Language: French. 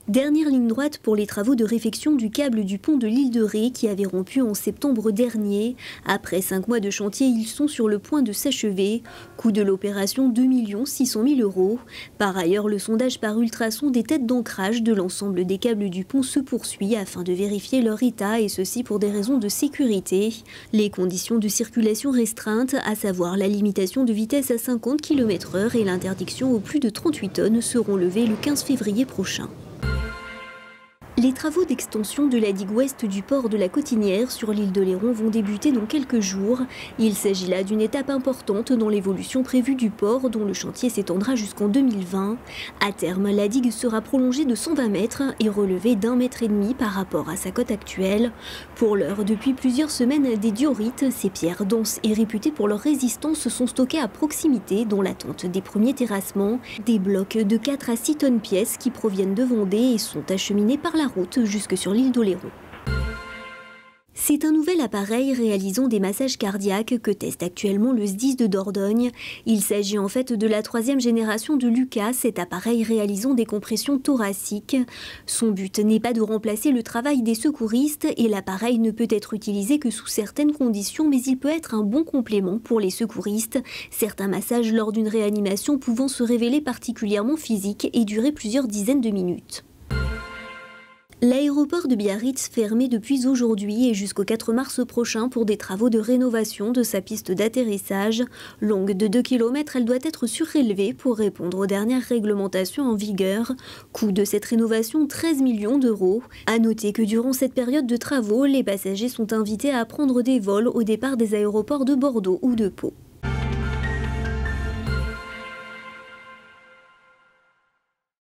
Dernière ligne droite pour les travaux de réfection du câble du pont de l'île de Ré qui avait rompu en septembre dernier. Après 5 mois de chantier, ils sont sur le point de s'achever. Coût de l'opération 2 600 000 €. Par ailleurs, le sondage par ultrasons des têtes d'ancrage de l'ensemble des câbles du pont se poursuit afin de vérifier leur état et ceci pour des raisons de sécurité. Les conditions de circulation restreintes, à savoir la limitation de vitesse à 50 km/h et l'interdiction aux plus de 38 tonnes seront levées le 15 février prochain. Les travaux d'extension de la digue ouest du port de la Cotinière sur l'île d'Oléron vont débuter dans quelques jours. Il s'agit là d'une étape importante dans l'évolution prévue du port dont le chantier s'étendra jusqu'en 2020. À terme, la digue sera prolongée de 120 mètres et relevée d'1,5 m par rapport à sa cote actuelle. Pour l'heure, depuis plusieurs semaines, des diorites, ces pierres denses et réputées pour leur résistance, sont stockées à proximité dans l'attente des premiers terrassements. Des blocs de 4 à 6 tonnes pièces qui proviennent de Vendée et sont acheminés par la route jusque sur l'île d'Oléron. C'est un nouvel appareil réalisant des massages cardiaques que teste actuellement le SDIS de Dordogne. Il s'agit en fait de la 3e génération de Lucas, cet appareil réalisant des compressions thoraciques. Son but n'est pas de remplacer le travail des secouristes et l'appareil ne peut être utilisé que sous certaines conditions, mais il peut être un bon complément pour les secouristes. Certains massages lors d'une réanimation pouvant se révéler particulièrement physiques et durer plusieurs dizaines de minutes. L'aéroport de Biarritz fermé depuis aujourd'hui et jusqu'au 4 mars prochain pour des travaux de rénovation de sa piste d'atterrissage. Longue de 2 km, elle doit être surélevée pour répondre aux dernières réglementations en vigueur. Coût de cette rénovation 13 millions €. À noter que durant cette période de travaux, les passagers sont invités à prendre des vols au départ des aéroports de Bordeaux ou de Pau.